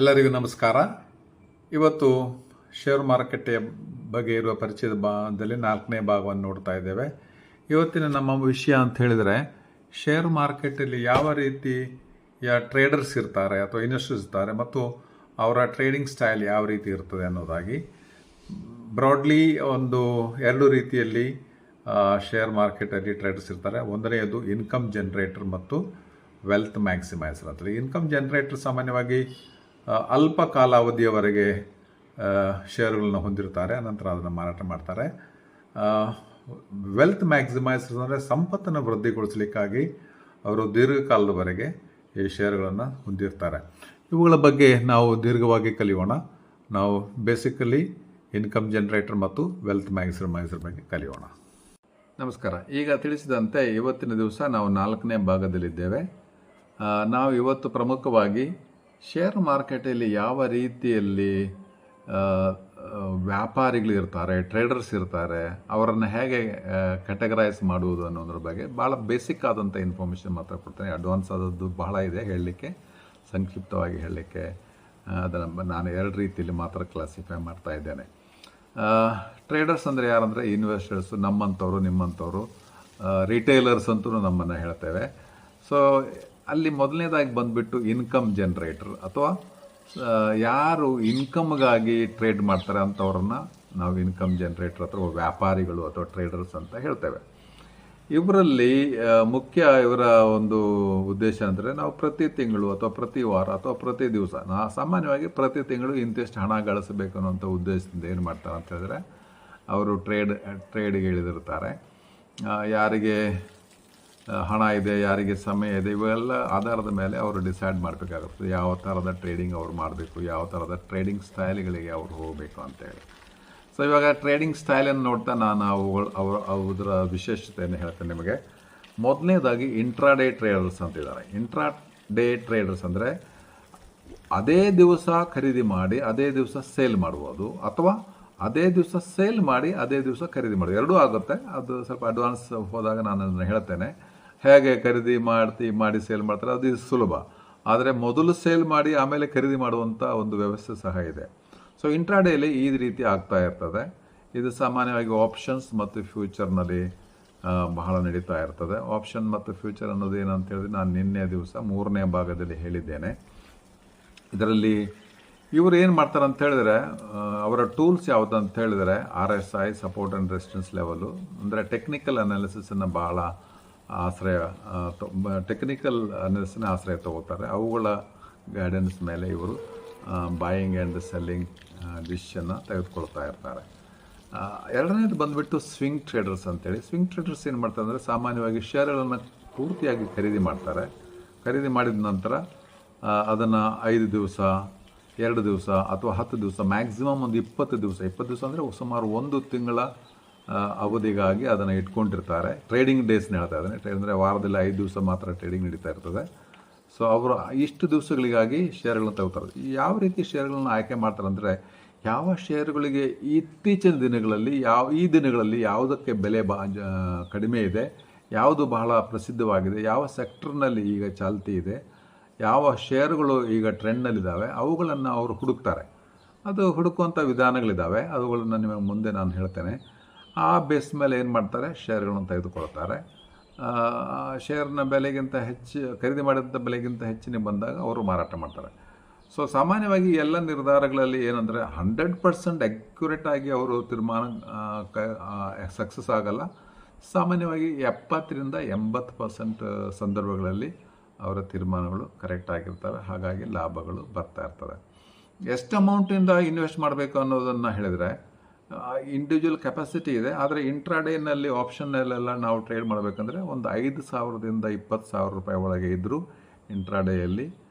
ಎಲ್ಲರಿಗೂ ನಮಸ್ಕಾರ. ಇವತ್ತು ಶೇರ್ ಮಾರುಕಟ್ಟೆಯ ಬಗ್ಗೆ ಇರುವ ಪರಿಚಯದ ಭಾಗದಲ್ಲಿ 4ನೇ ಭಾಗವನ್ನು ನೋಡ್ತಾ ಇದ್ದೇವೆ. ಇವತ್ತಿನ ನಮ್ಮ ವಿಷಯ ಅಂತ ಹೇಳಿದರೆ, ಶೇರ್ ಮಾರ್ಕೆಟಲ್ಲಿ ಯಾವ ರೀತಿಯ ಟ್ರೇಡರ್ಸ್ ಇರ್ತಾರೆ ಅಥವಾ ಇನ್ವೆಸ್ಟರ್ಸ್ ಇರ್ತಾರೆ ಮತ್ತು ಅವರ ಟ್ರೇಡಿಂಗ್ ಸ್ಟೈಲ್ ಯಾವ ರೀತಿ ಇರ್ತದೆ ಅನ್ನೋದಾಗಿ ಬ್ರಾಡ್ಲಿ ಎರಡು ರೀತಿಯಲ್ಲಿ ಶೇರ್ ಮಾರ್ಕೆಟಲ್ಲಿ ಟ್ರೇಡರ್ಸ್ ಇರ್ತಾರೆ. ಒಂದನೆಯದು ಇನ್ಕಮ್ ಜನರೇಟರ್ ಮತ್ತು ವೆಲ್ತ್ ಮ್ಯಾಕ್ಸಿಮೈಸರ್ ಅಂತೇಳಿ. ಇನ್ಕಮ್ ಜನರೇಟರ್ ಸಾಮಾನ್ಯವಾಗಿ ಅಲ್ಪ ಕಾಲಾವಧಿಯವರೆಗೆ ಶೇರುಗಳನ್ನ ಹೊಂದಿರ್ತಾರೆ, ಅನಂತರ ಅದನ್ನು ಮಾರಾಟ ಮಾಡ್ತಾರೆ. ವೆಲ್ತ್ ಮ್ಯಾಕ್ಸಿಮೈಸರ್ಸ್ ಅಂದರೆ ಸಂಪತ್ತನ್ನು ವೃದ್ಧಿಗೊಳಿಸಲಿಕ್ಕಾಗಿ ಅವರು ದೀರ್ಘಕಾಲದವರೆಗೆ ಈ ಶೇರುಗಳನ್ನು ಹೊಂದಿರ್ತಾರೆ. ಇವುಗಳ ಬಗ್ಗೆ ನಾವು ದೀರ್ಘವಾಗಿ ಕಲಿಯೋಣ. ನಾವು ಬೇಸಿಕಲಿ ಇನ್ಕಮ್ ಜನರೇಟರ್ ಮತ್ತು ವೆಲ್ತ್ ಮ್ಯಾಕ್ಸಿಮೈಸರ್ ಬಗ್ಗೆ ಕಲಿಯೋಣ. ನಮಸ್ಕಾರ. ಈಗ ತಿಳಿಸಿದಂತೆ ಇವತ್ತಿನ ದಿವಸ ನಾವು 4ನೇ ಭಾಗದಲ್ಲಿದ್ದೇವೆ. ನಾವು ಇವತ್ತು ಪ್ರಮುಖವಾಗಿ ಶೇರ್ ಮಾರ್ಕೆಟಲ್ಲಿ ಯಾವ ರೀತಿಯಲ್ಲಿ ವ್ಯಾಪಾರಿಗಳು ಇರ್ತಾರೆ, ಟ್ರೇಡರ್ಸ್ ಇರ್ತಾರೆ, ಅವರನ್ನು ಹೇಗೆ ಕ್ಯಾಟಗರೈಸ್ ಮಾಡುವುದು ಅನ್ನೋದ್ರ ಬಗ್ಗೆ ಭಾಳ ಬೇಸಿಕ್ ಆದಂಥ ಇನ್ಫಾರ್ಮೇಷನ್ ಮಾತ್ರ ಕೊಡ್ತೇನೆ. ಅಡ್ವಾನ್ಸ್ ಆದದ್ದು ಬಹಳ ಇದೆ ಹೇಳಲಿಕ್ಕೆ, ಸಂಕ್ಷಿಪ್ತವಾಗಿ ಹೇಳಲಿಕ್ಕೆ ಅದನ್ನು ನಾನು 2 ರೀತಿಯಲ್ಲಿ ಮಾತ್ರ ಕ್ಲಾಸಿಫೈ ಮಾಡ್ತಾ ಇದ್ದೇನೆ. ಟ್ರೇಡರ್ಸ್ ಅಂದರೆ ಯಾರಂದರೆ ಇನ್ವೆಸ್ಟರ್ಸು, ನಮ್ಮಂಥವ್ರು, ನಿಮ್ಮಂಥವ್ರು, ರಿಟೇಲರ್ಸ್ ಅಂತೂ ನಮ್ಮನ್ನು ಹೇಳ್ತೇವೆ. ಸೊ ಅಲ್ಲಿ ಮೊದಲನೇದಾಗಿ ಬಂದುಬಿಟ್ಟು ಇನ್ಕಮ್ ಜನರೇಟರ್ ಅಥವಾ ಯಾರು ಇನ್ಕಮ್ಗಾಗಿ ಟ್ರೇಡ್ ಮಾಡ್ತಾರೆ ಅಂಥವ್ರನ್ನ ನಾವು ಇನ್ಕಮ್ ಜನರೇಟರ್ ಅಥವಾ ವ್ಯಾಪಾರಿಗಳು ಅಥವಾ ಟ್ರೇಡರ್ಸ್ ಅಂತ ಹೇಳ್ತೇವೆ. ಇವರಲ್ಲಿ ಇವರ ಒಂದು ಉದ್ದೇಶ ಅಂದರೆ ನಾವು ಪ್ರತಿ ತಿಂಗಳು ಅಥವಾ ಪ್ರತಿ ವಾರ ಅಥವಾ ಪ್ರತಿ ದಿವಸ ಸಾಮಾನ್ಯವಾಗಿ ಪ್ರತಿ ತಿಂಗಳು ಇಂತಿಷ್ಟು ಹಣ ಗಳಿಸಬೇಕು ಅನ್ನೋಂಥ ಉದ್ದೇಶದಿಂದ ಏನು ಮಾಡ್ತಾರೆ ಅಂತ ಹೇಳಿದ್ರೆ, ಅವರು ಟ್ರೇಡ್ಗೆ ಇಳಿದಿರ್ತಾರೆ. ಯಾರಿಗೆ ಹಣ ಇದೆ, ಯಾರಿಗೆ ಸಮಯ ಇದೆ, ಇವೆಲ್ಲ ಆಧಾರದ ಮೇಲೆ ಅವರು ಡಿಸೈಡ್ ಮಾಡಬೇಕಾಗುತ್ತೆ ಯಾವ ಥರದ ಟ್ರೇಡಿಂಗ್ ಅವ್ರು ಮಾಡಬೇಕು, ಯಾವ ಥರದ ಟ್ರೇಡಿಂಗ್ ಸ್ಟೈಲ್ಗಳಿಗೆ ಅವರು ಹೋಗಬೇಕು ಅಂತೇಳಿ. ಸೊ ಇವಾಗ ಟ್ರೇಡಿಂಗ್ ಸ್ಟೈಲನ್ನು ನೋಡ್ತಾ ನಾನು ಅದರ ವಿಶೇಷತೆಯನ್ನು ಹೇಳ್ತೇನೆ ನಿಮಗೆ. ಮೊದಲನೇದಾಗಿ ಇಂಟ್ರಾಡೇ ಟ್ರೇಡರ್ಸ್ ಅಂತಿದ್ದಾರೆ. ಇಂಟ್ರಾಡೇ ಟ್ರೇಡರ್ಸ್ ಅಂದರೆ ಅದೇ ದಿವಸ ಖರೀದಿ ಮಾಡಿ ಅದೇ ದಿವಸ ಸೇಲ್ ಮಾಡ್ಬೋದು, ಅಥವಾ ಅದೇ ದಿವಸ ಸೇಲ್ ಮಾಡಿ ಅದೇ ದಿವಸ ಖರೀದಿ ಮಾಡೋದು, ಎರಡೂ ಆಗುತ್ತೆ. ಅದು ಸ್ವಲ್ಪ ಅಡ್ವಾನ್ಸ್ ಹೋದಾಗ ನಾನು ಅದನ್ನು ಹೇಳ್ತೇನೆ. ಹೇಗೆ ಖರೀದಿ ಮಾಡಿ ಸೇಲ್ ಮಾಡ್ತಾರೆ ಅದು ಸುಲಭ, ಆದರೆ ಮೊದಲು ಸೇಲ್ ಮಾಡಿ ಆಮೇಲೆ ಖರೀದಿ ಮಾಡುವಂಥ ಒಂದು ವ್ಯವಸ್ಥೆ ಸಹ ಇದೆ. ಸೊ ಇಂಟ್ರಾಡೇಲಿ ಈ ರೀತಿ ಆಗ್ತಾ ಇರ್ತದೆ. ಇದು ಸಾಮಾನ್ಯವಾಗಿ ಆಪ್ಷನ್ಸ್ ಮತ್ತು ಫ್ಯೂಚರ್ನಲ್ಲಿ ಬಹಳ ನಡೀತಾ ಇರ್ತದೆ. ಆಪ್ಷನ್ ಮತ್ತು ಫ್ಯೂಚರ್ ಅನ್ನೋದು ಏನಂತ ಹೇಳಿದ್ರೆ, ನಾನು ನಿನ್ನೆ ದಿವಸ 3ನೇ ಭಾಗದಲ್ಲಿ ಹೇಳಿದ್ದೇನೆ. ಇದರಲ್ಲಿ ಇವರು ಏನು ಮಾಡ್ತಾರೆ ಅಂತ ಹೇಳಿದ್ರೆ, ಅವರ ಟೂಲ್ಸ್ ಯಾವುದು ಅಂತ ಹೇಳಿದರೆ RSI, support and resistance level, ಅಂದರೆ ಟೆಕ್ನಿಕಲ್ ಅನಾಲಿಸಿಸನ್ನು ಭಾಳ ಟೆಕ್ನಿಕಲ್ ಅನಾಲಿಸಿಸ್ನ ಆಶ್ರಯ ತಗೋತಾರೆ. ಅವುಗಳ ಗೈಡೆನ್ಸ್ ಮೇಲೆ ಇವರು ಬಾಯಿಂಗ್ ಆ್ಯಂಡ್ ಸೆಲ್ಲಿಂಗ್ ಡಿಸಿಷನ್ನ ತೆಗೆದುಕೊಳ್ತಾ ಇರ್ತಾರೆ. ಎರಡನೇದು ಬಂದುಬಿಟ್ಟು ಸ್ವಿಂಗ್ ಟ್ರೇಡರ್ಸ್ ಅಂತೇಳಿ. ಸ್ವಿಂಗ್ ಟ್ರೇಡರ್ಸ್ ಏನು ಮಾಡ್ತಾರೆ ಅಂದರೆ, ಸಾಮಾನ್ಯವಾಗಿ ಶೇರುಗಳನ್ನು ಪೂರ್ತಿಯಾಗಿ ಖರೀದಿ ಮಾಡ್ತಾರೆ. ಖರೀದಿ ಮಾಡಿದ ನಂತರ ಅದನ್ನು 5 ದಿವಸ, 2 ದಿವಸ ಅಥವಾ 10 ದಿವಸ, ಮ್ಯಾಕ್ಸಿಮಮ್ ಒಂದು 20 ದಿವಸ ಅಂದರೆ ಸುಮಾರು 1 ತಿಂಗಳ ಅವಧಿಗಾಗಿ ಅದನ್ನು ಇಟ್ಕೊಂಡಿರ್ತಾರೆ. ಟ್ರೇಡಿಂಗ್ ಡೇಸ್ನ ಹೇಳ್ತಾ ಇದ್ದಾನೆ. ಅಂದರೆ ವಾರದಲ್ಲಿ 5 ದಿವಸ ಮಾತ್ರ ಟ್ರೇಡಿಂಗ್ ನಡೀತಾ ಇರ್ತದೆ. ಸೊ ಅವರು ಇಷ್ಟು ದಿವಸಗಳಿಗಾಗಿ ಶೇರುಗಳನ್ನ ತಗೋತಾರೆ. ಯಾವ ರೀತಿ ಶೇರುಗಳನ್ನ ಆಯ್ಕೆ ಮಾಡ್ತಾರೆ ಅಂದರೆ, ಯಾವ ಶೇರುಗಳಿಗೆ ಇತ್ತೀಚಿನ ದಿನಗಳಲ್ಲಿ ಈ ದಿನಗಳಲ್ಲಿ ಯಾವುದಕ್ಕೆ ಬೆಲೆ ಕಡಿಮೆ ಇದೆ, ಯಾವುದು ಬಹಳ ಪ್ರಸಿದ್ಧವಾಗಿದೆ, ಯಾವ ಸೆಕ್ಟರ್ನಲ್ಲಿ ಈಗ ಚಾಲ್ತಿ ಇದೆ, ಯಾವ ಶೇರುಗಳು ಈಗ ಟ್ರೆಂಡ್ನಲ್ಲಿದ್ದಾವೆ, ಅವುಗಳನ್ನು ಅವರು ಹುಡುಕ್ತಾರೆ. ಅದು ಹುಡುಕುವಂಥ ವಿಧಾನಗಳಿದ್ದಾವೆ, ಅವುಗಳನ್ನು ನಿಮಗೆ ಮುಂದೆ ನಾನು ಹೇಳ್ತೇನೆ. ಆ ಬೇಸ್ ಮೇಲೆ ಏನು ಮಾಡ್ತಾರೆ, ಶೇರುಗಳನ್ನು ತೆಗೆದುಕೊಳ್ತಾರೆ. ಶೇರ್ನ ಬೆಲೆಗಿಂತ ಹೆಚ್ಚು ಖರೀದಿ ಮಾಡಿದಂಥ ಬೆಲೆಗಿಂತ ಹೆಚ್ಚಿನ ಬಂದಾಗ ಅವರು ಮಾರಾಟ ಮಾಡ್ತಾರೆ. ಸೊ ಸಾಮಾನ್ಯವಾಗಿ ಎಲ್ಲ ನಿರ್ಧಾರಗಳಲ್ಲಿ ಏನಂದರೆ 100% ಅಕ್ಯುರೇಟ್ ಆಗಿ ಅವರು ತೀರ್ಮಾನ ಸಕ್ಸಸ್ ಆಗಲ್ಲ. ಸಾಮಾನ್ಯವಾಗಿ 70ರಿಂದ 80% ಸಂದರ್ಭಗಳಲ್ಲಿ ಅವರ ತೀರ್ಮಾನಗಳು ಕರೆಕ್ಟ್ ಆಗಿರ್ತವೆ. ಹಾಗಾಗಿ ಲಾಭಗಳು ಬರ್ತಾ ಇರ್ತವೆ. ಎಷ್ಟು ಅಮೌಂಟಿಂದ ಇನ್ವೆಸ್ಟ್ ಮಾಡಬೇಕು ಅನ್ನೋದನ್ನು ಹೇಳಿದರೆ, ಇಂಡಿವಿಜುವಲ್ ಕೆಪಾಸಿಟಿ ಇದೆ. ಆದರೆ ಇಂಟ್ರಾಡೇನಲ್ಲಿ ಆಪ್ಷನ್ನಲ್ಲೆಲ್ಲ ನಾವು ಟ್ರೇಡ್ ಮಾಡಬೇಕಂದ್ರೆ ಒಂದು 5,000ರಿಂದ 20,000 ರೂಪಾಯಿ ಒಳಗೆ ಇದ್ದರೂ ಇಂಟ್ರಾಡೇಯಲ್ಲಿ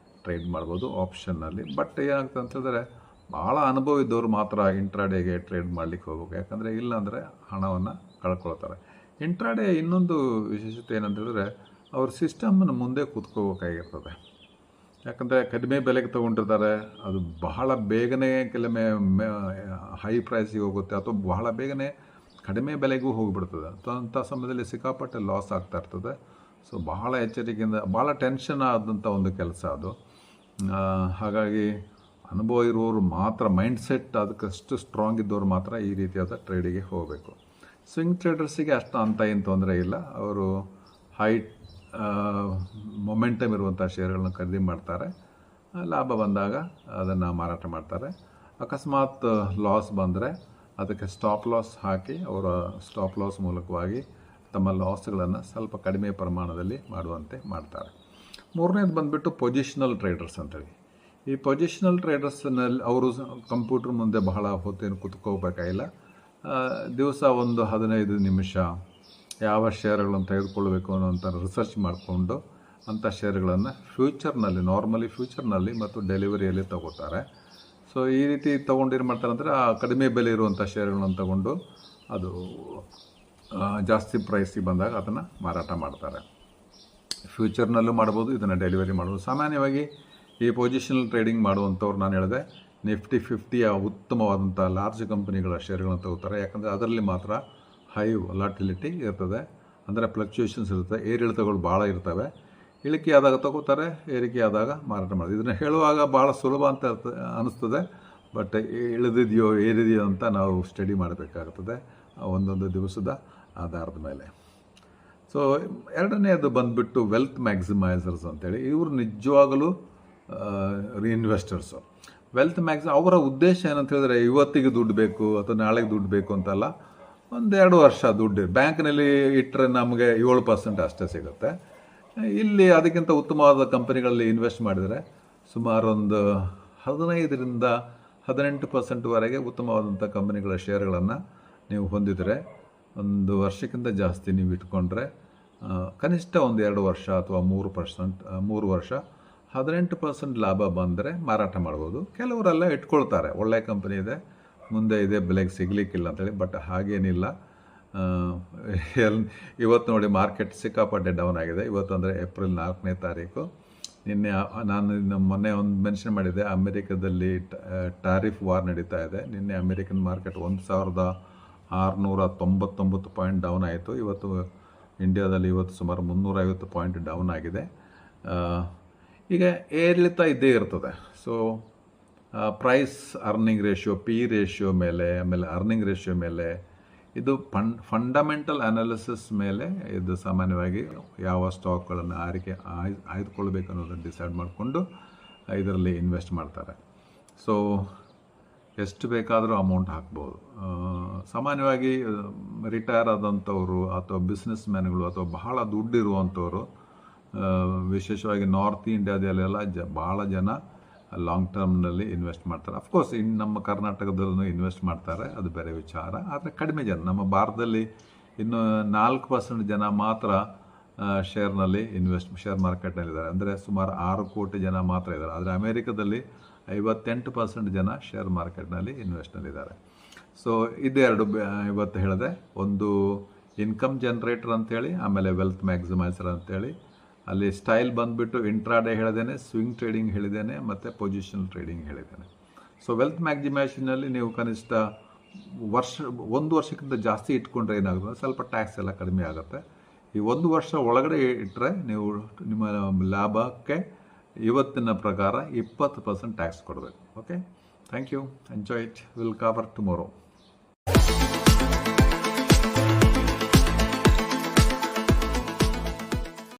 ಟ್ರೇಡ್ ಮಾಡ್ಬೋದು ಆಪ್ಷನ್ನಲ್ಲಿ. ಬಟ್ ಏನಾಗ್ತದೆ ಅಂತ ಹೇಳಿದ್ರೆ, ಭಾಳ ಅನುಭವ ಇದ್ದವರು ಮಾತ್ರ ಇಂಟ್ರಾಡೇಗೆ ಟ್ರೇಡ್ ಮಾಡಲಿಕ್ಕೆ ಹೋಗ್ಬೇಕು. ಯಾಕಂದರೆ ಇಲ್ಲಾಂದರೆ ಹಣವನ್ನು ಕಳ್ಕೊಳ್ತಾರೆ. ಇಂಟ್ರಾಡೇ ಇನ್ನೊಂದು ವಿಶೇಷತೆ ಏನಂತ ಹೇಳಿದ್ರೆ, ಅವ್ರ ಸಿಸ್ಟಮನ್ನು ಮುಂದೆ ಕೂತ್ಕೋಬೇಕಾಗಿರ್ತದೆ. ಯಾಕಂದರೆ ಕಡಿಮೆ ಬೆಲೆಗೆ ತೊಗೊಂಡಿರ್ತಾರೆ, ಅದು ಬಹಳ ಬೇಗನೆ ಕೆಲವೊಮ್ಮೆ ಹೈ ಪ್ರೈಸಿಗೆ ಹೋಗುತ್ತೆ, ಅಥವಾ ಬಹಳ ಬೇಗನೆ ಕಡಿಮೆ ಬೆಲೆಗೂ ಹೋಗಿಬಿಡ್ತದೆ. ಅಂಥ ಸಮಯದಲ್ಲಿ ಸಿಕ್ಕಾಪಟ್ಟೆ ಲಾಸ್ ಆಗ್ತಾ ಇರ್ತದೆ. ಸೊ ಬಹಳ ಎಚ್ಚರಿಕೆಯಿಂದ, ಭಾಳ ಟೆನ್ಷನ್ ಆದಂಥ ಒಂದು ಕೆಲಸ ಅದು. ಹಾಗಾಗಿ ಅನುಭವ ಇರುವವರು ಮಾತ್ರ, ಮೈಂಡ್ಸೆಟ್ ಅದಕ್ಕಷ್ಟು ಸ್ಟ್ರಾಂಗ್ ಇದ್ದವ್ರು ಮಾತ್ರ ಈ ರೀತಿಯಾದ ಟ್ರೇಡಿಗೆ ಹೋಗಬೇಕು. ಸ್ವಿಂಗ್ ಟ್ರೇಡರ್ಸಿಗೆ ಅಷ್ಟು ಅಂತ ಏನು ತೊಂದರೆ ಇಲ್ಲ. ಅವರು ಹೈ ಮೊಮೆಂಟಮ್ ಇರುವಂಥ ಶೇರ್ಗಳನ್ನ ಖರೀದಿ ಮಾಡ್ತಾರೆ, ಲಾಭ ಬಂದಾಗ ಅದನ್ನು ಮಾರಾಟ ಮಾಡ್ತಾರೆ. ಅಕಸ್ಮಾತ್ ಲಾಸ್ ಬಂದರೆ ಅದಕ್ಕೆ ಸ್ಟಾಪ್ ಲಾಸ್ ಹಾಕಿ ಅವರ ಸ್ಟಾಪ್ ಲಾಸ್ ಮೂಲಕವಾಗಿ ತಮ್ಮ ಲಾಸ್ಗಳನ್ನು ಸ್ವಲ್ಪ ಕಡಿಮೆ ಪ್ರಮಾಣದಲ್ಲಿ ಮಾಡುವಂತೆ ಮಾಡ್ತಾರೆ. ಮೂರನೇದು ಬಂದುಬಿಟ್ಟು ಪೊಸಿಷನಲ್ ಟ್ರೇಡರ್ಸ್ ಅಂತೇಳಿ. ಈ ಪೊಸಿಷನಲ್ ಟ್ರೇಡರ್ಸ್ನಲ್ಲಿ ಅವರು ಕಂಪ್ಯೂಟರ್ ಮುಂದೆ ಬಹಳ ಹೊತ್ತೇನು ಕೂತ್ಕೋಬೇಕಾಗಿಲ್ಲ. ದಿವಸ ಒಂದು 15 ನಿಮಿಷ ಯಾವ ಶೇರ್ಗಳನ್ನು ತೆಗೆದುಕೊಳ್ಬೇಕು ಅನ್ನೋಂಥ ರಿಸರ್ಚ್ ಮಾಡಿಕೊಂಡು ಅಂಥ ಶೇರ್ಗಳನ್ನು ನಾರ್ಮಲಿ ಫ್ಯೂಚರ್ನಲ್ಲಿ ಮತ್ತು ಡೆಲಿವರಿಯಲ್ಲಿ ತಗೋತಾರೆ. ಸೊ ಈ ರೀತಿ ತೊಗೊಂಡು ಏನು ಮಾಡ್ತಾರೆ ಅಂದರೆ ಆ ಕಡಿಮೆ ಬೆಲೆ ಇರುವಂಥ ಶೇರ್ಗಳನ್ನು ತಗೊಂಡು ಅದು ಜಾಸ್ತಿ ಪ್ರೈಸಿಗೆ ಬಂದಾಗ ಅದನ್ನು ಮಾರಾಟ ಮಾಡ್ತಾರೆ. ಫ್ಯೂಚರ್ನಲ್ಲೂ ಮಾಡ್ಬೋದು, ಇದನ್ನು ಡೆಲಿವರಿ ಮಾಡ್ಬೋದು. ಸಾಮಾನ್ಯವಾಗಿ ಈ ಪೊಸಿಷನಲ್ ಟ್ರೇಡಿಂಗ್ ಮಾಡುವಂಥವ್ರು ನಾನು ಹೇಳಿದೆ ನಿಫ್ಟಿ 50ಯ ಉತ್ತಮವಾದಂಥ ಲಾರ್ಜ್ ಕಂಪನಿಗಳ ಶೇರ್ಗಳನ್ನು ತಗೋತಾರೆ. ಯಾಕಂದರೆ ಅದರಲ್ಲಿ ಮಾತ್ರ ಹೈ ವೊಲಾಟಿಲಿಟಿ ಇರ್ತದೆ, ಅಂದರೆ ಫ್ಲಕ್ಚುಯೇಷನ್ಸ್ ಇರುತ್ತೆ, ಏರಿಳಿತಗಳು ಭಾಳ ಇರ್ತವೆ. ಇಳಿಕೆ ಆದಾಗ ತಗೋತಾರೆ, ಏರಿಕೆ ಆದಾಗ ಮಾರಾಟ ಮಾಡ್ತಾರೆ. ಇದನ್ನು ಹೇಳುವಾಗ ಭಾಳ ಸುಲಭ ಅಂತ ಅನ್ನಿಸ್ತದೆ, ಬಟ್ ಇಳಿದಿದೆಯೋ ಏರಿದೆಯೋ ಅಂತ ನಾವು ಸ್ಟಡಿ ಮಾಡಬೇಕಾಗ್ತದೆ ಒಂದೊಂದು ದಿವಸದ ಆಧಾರದ ಮೇಲೆ. ಸೊ ಎರಡನೇದು ಬಂದುಬಿಟ್ಟು ವೆಲ್ತ್ ಮ್ಯಾಕ್ಸಿಮೈಸರ್ಸ್ ಅಂತೇಳಿ. ಇವರು ನಿಜವಾಗಲೂ ಇನ್ವೆಸ್ಟರ್ಸು. ವೆಲ್ತ್ ಅವರ ಉದ್ದೇಶ ಏನಂತ ಹೇಳಿದ್ರೆ ಇವತ್ತಿಗೆ ದುಡ್ಡು ಬೇಕು ಅಥವಾ ನಾಳೆಗೆ ದುಡ್ಡು ಬೇಕು ಅಂತಲ್ಲ, 1-2 ವರ್ಷ ದುಡ್ಡು ಬ್ಯಾಂಕ್ನಲ್ಲಿ ಇಟ್ಟರೆ ನಮಗೆ 7% ಅಷ್ಟೇ ಸಿಗುತ್ತೆ. ಇಲ್ಲಿ ಅದಕ್ಕಿಂತ ಉತ್ತಮವಾದ ಕಂಪನಿಗಳಲ್ಲಿ ಇನ್ವೆಸ್ಟ್ ಮಾಡಿದರೆ ಸುಮಾರು ಒಂದು 15-18% ಉತ್ತಮವಾದಂಥ ಕಂಪನಿಗಳ ಶೇರ್ಗಳನ್ನು ನೀವು ಹೊಂದಿದರೆ 1 ವರ್ಷಕ್ಕಿಂತ ಜಾಸ್ತಿ ನೀವು ಇಟ್ಕೊಂಡ್ರೆ ಕನಿಷ್ಠ 1-2 ವರ್ಷ ಅಥವಾ 3 ವರ್ಷ 18% ಲಾಭ ಬಂದರೆ ಮಾರಾಟ ಮಾಡ್ಬೋದು. ಕೆಲವರೆಲ್ಲ ಇಟ್ಕೊಳ್ತಾರೆ, ಒಳ್ಳೆಯ ಕಂಪನಿ ಇದೆ, ಮುಂದೆ ಇದೆ, ಬೆಲೆಗೆ ಸಿಗಲಿಕ್ಕಿಲ್ಲ ಅಂತೇಳಿ. ಬಟ್ ಹಾಗೇನಿಲ್ಲ. ಇವತ್ತು ನೋಡಿ ಮಾರ್ಕೆಟ್ ಸಿಕ್ಕಾಪಟ್ಟೆ ಡೌನ್ ಆಗಿದೆ. ಇವತ್ತು ಅಂದರೆ ಏಪ್ರಿಲ್ 4ನೇ ತಾರೀಕು. ನಾನು ಮೊನ್ನೆ ಒಂದು ಮೆನ್ಷನ್ ಮಾಡಿದ್ದೆ, ಅಮೆರಿಕದಲ್ಲಿ ಟ್ಯಾರಿಫ್ ವಾರ್ ನಡೀತಾ ಇದೆ. ನಿನ್ನೆ ಅಮೆರಿಕನ್ ಮಾರ್ಕೆಟ್ 1699 ಪಾಯಿಂಟ್ ಡೌನ್ ಆಯಿತು. ಇವತ್ತು ಇಂಡಿಯಾದಲ್ಲಿ ಸುಮಾರು 350 ಪಾಯಿಂಟ್ ಡೌನ್ ಆಗಿದೆ. ಈಗ ಏರಿಳಿತ ಇದ್ದೇ ಇರ್ತದೆ. So price earning ratio, P ratio ಮೇಲೆ, ಆಮೇಲೆ ಅರ್ನಿಂಗ್ ರೇಷಿಯೋ ಮೇಲೆ, ಇದು ಫಂಡಮೆಂಟಲ್ ಅನಾಲಿಸಿಸ್ ಮೇಲೆ ಇದು ಸಾಮಾನ್ಯವಾಗಿ ಯಾವ ಸ್ಟಾಕ್ಗಳನ್ನು ಆಯ್ದುಕೊಳ್ಬೇಕು ಅನ್ನೋದನ್ನು ಡಿಸೈಡ್ ಮಾಡಿಕೊಂಡು ಇದರಲ್ಲಿ ಇನ್ವೆಸ್ಟ್ ಮಾಡ್ತಾರೆ. ಸೊ ಎಷ್ಟು ಬೇಕಾದರೂ ಅಮೌಂಟ್ ಹಾಕ್ಬೋದು. ಸಾಮಾನ್ಯವಾಗಿ ರಿಟೈರ್ ಆದಂಥವರು ಅಥವಾ ಬಿಸ್ನೆಸ್ ಮ್ಯಾನ್ಗಳು ಅಥವಾ ಬಹಳ ದುಡ್ಡಿರುವಂಥವರು, ವಿಶೇಷವಾಗಿ ನಾರ್ತ್ ಇಂಡಿಯಾದಲ್ಲೆಲ್ಲ ಭಾಳ ಜನ ಲಾಂಗ್ ಟರ್ಮ್ನಲ್ಲಿ ಇನ್ವೆಸ್ಟ್ ಮಾಡ್ತಾರೆ. ಅಫ್ಕೋರ್ಸ್ ಇನ್ನು ನಮ್ಮ ಕರ್ನಾಟಕದಲ್ಲೂ ಇನ್ವೆಸ್ಟ್ ಮಾಡ್ತಾರೆ, ಅದು ಬೇರೆ ವಿಚಾರ. ಆದರೆ ಕಡಿಮೆ ಜನ, ನಮ್ಮ ಭಾರತದಲ್ಲಿ ಇನ್ನು 4% ಜನ ಮಾತ್ರ ಶೇರ್ ಮಾರ್ಕೆಟ್ನಲ್ಲಿದ್ದಾರೆ. ಅಂದರೆ ಸುಮಾರು 6 ಕೋಟಿ ಜನ ಮಾತ್ರ ಇದ್ದಾರೆ. ಆದರೆ ಅಮೇರಿಕದಲ್ಲಿ 58% ಜನ ಶೇರ್ ಮಾರ್ಕೆಟ್ನಲ್ಲಿ ಇನ್ವೆಸ್ಟ್ನಲ್ಲಿದ್ದಾರೆ. ಸೊ ಇದೆರಡು ಇವತ್ತು ಹೇಳಿದೆ, ಒಂದು ಇನ್ಕಮ್ ಜನ್ರೇಟರ್ ಅಂತೇಳಿ, ಆಮೇಲೆ ವೆಲ್ತ್ ಮ್ಯಾಕ್ಸಿಮೈಸರ್ ಅಂತೇಳಿ. ಅಲ್ಲಿ ಸ್ಟೈಲ್ ಬಂದುಬಿಟ್ಟು ಇಂಟ್ರಾಡೇ ಹೇಳಿದ್ದೇನೆ, ಸ್ವಿಂಗ್ ಟ್ರೇಡಿಂಗ್ ಹೇಳಿದ್ದೇನೆ, ಮತ್ತು ಪೊಸಿಷನಲ್ ಟ್ರೇಡಿಂಗ್ ಹೇಳಿದ್ದೇನೆ. ಸೊ ವೆಲ್ತ್ ಮ್ಯಾಕ್ಸಿಮೈಷನಲ್ಲಿ ನೀವು ಕನಿಷ್ಠ 1 ವರ್ಷಕ್ಕಿಂತ ಜಾಸ್ತಿ ಇಟ್ಕೊಂಡ್ರೆ ಏನಾಗುತ್ತೆ, ಸ್ವಲ್ಪ ಟ್ಯಾಕ್ಸ್ ಎಲ್ಲ ಕಡಿಮೆ ಆಗುತ್ತೆ. ಈ 1 ವರ್ಷ ಒಳಗಡೆ ಇಟ್ಟರೆ ನೀವು ನಿಮ್ಮ ಲಾಭಕ್ಕೆ ಇವತ್ತಿನ ಪ್ರಕಾರ 20% ಟ್ಯಾಕ್ಸ್ ಕೊಡಬೇಕು. Okay, thank you, enjoy it, will cover tomorrow.